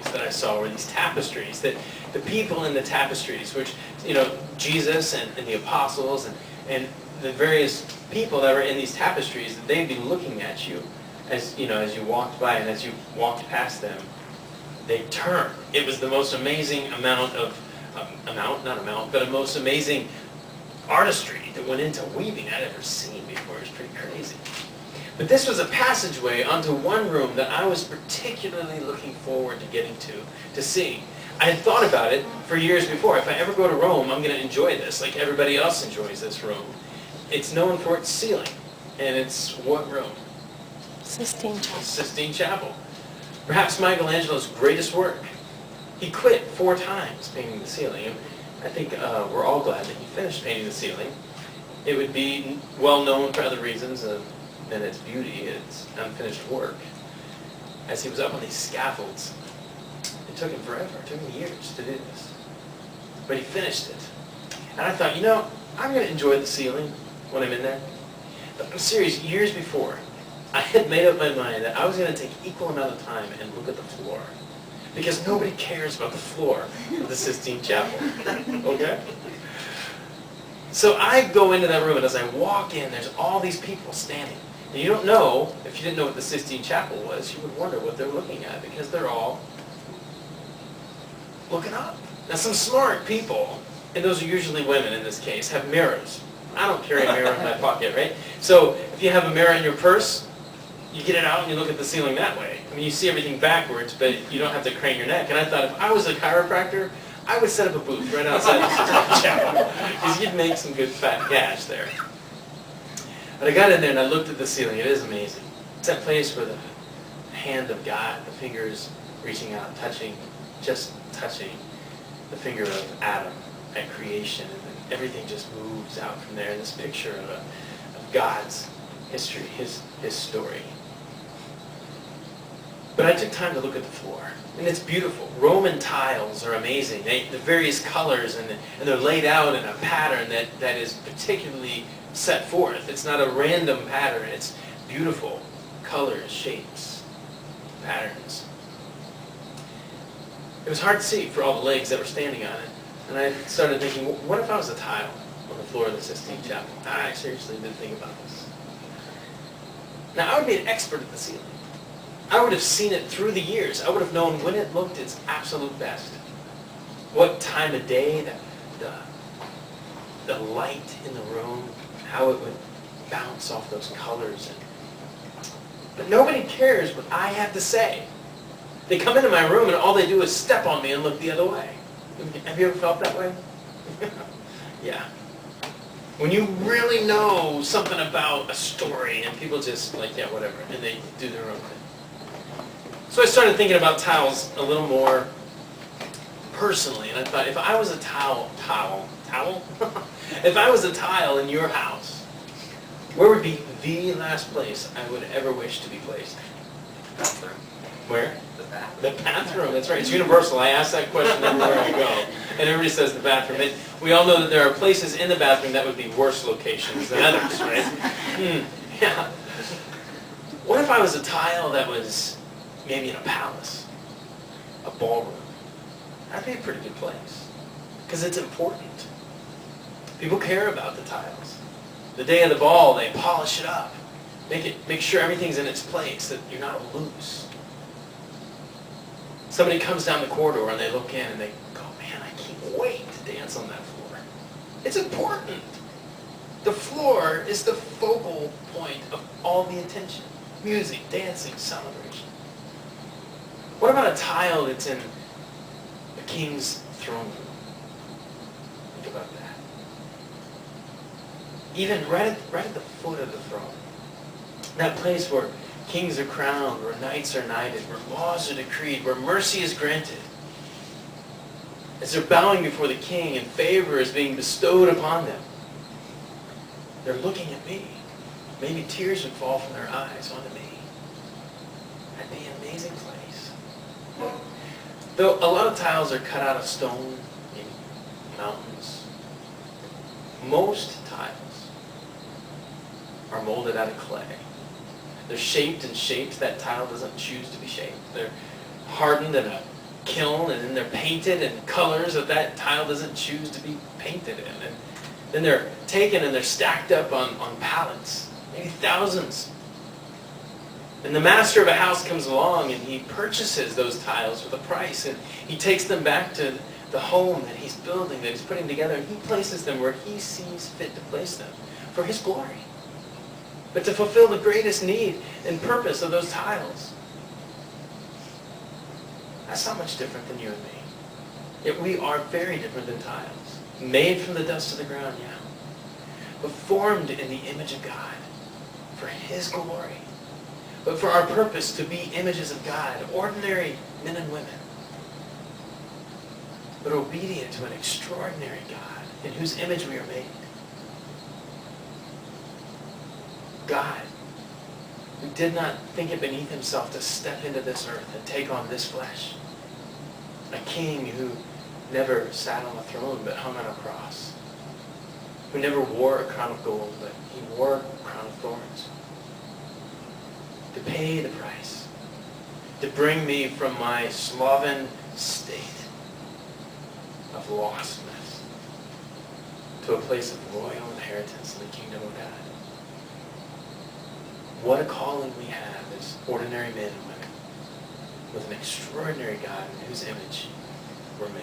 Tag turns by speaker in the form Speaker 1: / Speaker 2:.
Speaker 1: paintings that I saw were these tapestries, that the people in the tapestries, which, Jesus and the apostles and the various people that were in these tapestries, that they'd be looking at you as you walked by, and as you walked past them, they'd turn. It was the most amazing a most amazing artistry that went into weaving I'd ever seen before. It was pretty crazy. But this was a passageway onto one room that I was particularly looking forward to getting to see. I had thought about it for years before. If I ever go to Rome, I'm going to enjoy this, like everybody else enjoys this room. It's known for its ceiling. And it's what room?
Speaker 2: Sistine Chapel.
Speaker 1: Sistine Chapel. Perhaps Michelangelo's greatest work. He quit 4 times painting the ceiling. And I think we're all glad that he finished painting the ceiling. It would be well known for other reasons than its beauty, its unfinished work. As he was up on these scaffolds, it took him forever. It took him years to do this. But he finished it. And I thought, I'm going to enjoy the ceiling when I'm in there. But I'm serious, years before, I had made up my mind that I was going to take equal amount of time and look at the floor. Because nobody cares about the floor of the Sistine Chapel. Okay? So I go into that room, and as I walk in, there's all these people standing. And you don't know, if you didn't know what the Sistine Chapel was, you would wonder what they're looking at, because they're all looking up. Now, some smart people, and those are usually women in this case, have mirrors. I don't carry a mirror in my pocket, right? So if you have a mirror in your purse, you get it out and you look at the ceiling that way. I mean, you see everything backwards, but you don't have to crane your neck. And I thought, if I was a chiropractor, I would set up a booth right outside the Sistine Chapel, because you'd make some good fat cash there. But I got in there and I looked at the ceiling. It is amazing. It's that place where the hand of God, the fingers reaching out, just touching the finger of Adam at creation, and then everything just moves out from there. This picture of God's history, his story. But I took time to look at the floor, and it's beautiful. Roman tiles are amazing. The various colors, and they're laid out in a pattern that is particularly set forth. It's not a random pattern. It's beautiful colors, shapes, patterns. It was hard to see for all the legs that were standing on it. And I started thinking, what if I was a tile on the floor of the Sistine Chapel? I seriously did think about this. Now, I would be an expert at the ceiling. I would have seen it through the years. I would have known when it looked its absolute best. What time of day, the light in the room, how it would bounce off those colors. But nobody cares what I have to say. They come into my room and all they do is step on me and look the other way. Have you ever felt that way? Yeah. When you really know something about a story and people just like, yeah, whatever, and they do their own thing. So I started thinking about tiles a little more personally, and I thought, if I was a towel? If I was a tile in your house, where would be the last place I would ever wish to be placed?
Speaker 3: Bathroom.
Speaker 1: Where?
Speaker 3: The bathroom.
Speaker 1: The bathroom, that's right. It's universal. I ask that question everywhere I go. And everybody says the bathroom. And we all know that there are places in the bathroom that would be worse locations than others, right? Yeah. What if I was a tile that was maybe in a palace, a ballroom? That'd be a pretty good place. Because it's important. People care about the tiles. The day of the ball, they polish it up. Make sure everything's in its place, that you're not loose. Somebody comes down the corridor and they look in and they go, man, I can't wait to dance on that floor. It's important. The floor is the focal point of all the attention. Music, dancing, celebration. What about a tile that's in the king's throne room? Think about that. Even right at the foot of the throne. That place where kings are crowned, where knights are knighted, where laws are decreed, where mercy is granted. As they're bowing before the king and favor is being bestowed upon them, they're looking at me. Maybe tears would fall from their eyes onto me. That'd be an amazing place. Though a lot of tiles are cut out of stone in mountains, most tiles are molded out of clay. They're shaped in shapes that tile doesn't choose to be shaped. They're hardened in a kiln, and then they're painted in colors that that tile doesn't choose to be painted in. And then they're taken and they're stacked up on pallets, maybe thousands. And the master of a house comes along and he purchases those tiles with a price, and he takes them back to the home that he's building, that he's putting together, and he places them where he sees fit to place them for his glory, but to fulfill the greatest need and purpose of those tiles. That's not much different than you and me. Yet we are very different than tiles. Made from the dust of the ground, yeah. But formed in the image of God for his glory. But for our purpose to be images of God, ordinary men and women. But obedient to an extraordinary God in whose image we are made. God, who did not think it beneath himself to step into this earth and take on this flesh. A king who never sat on a throne but hung on a cross. Who never wore a crown of gold, but he wore a crown of thorns. To pay the price. To bring me from my sloven state of lostness to a place of royal inheritance in the kingdom of God. What a calling we have as ordinary men and women with an extraordinary God in whose image we're made.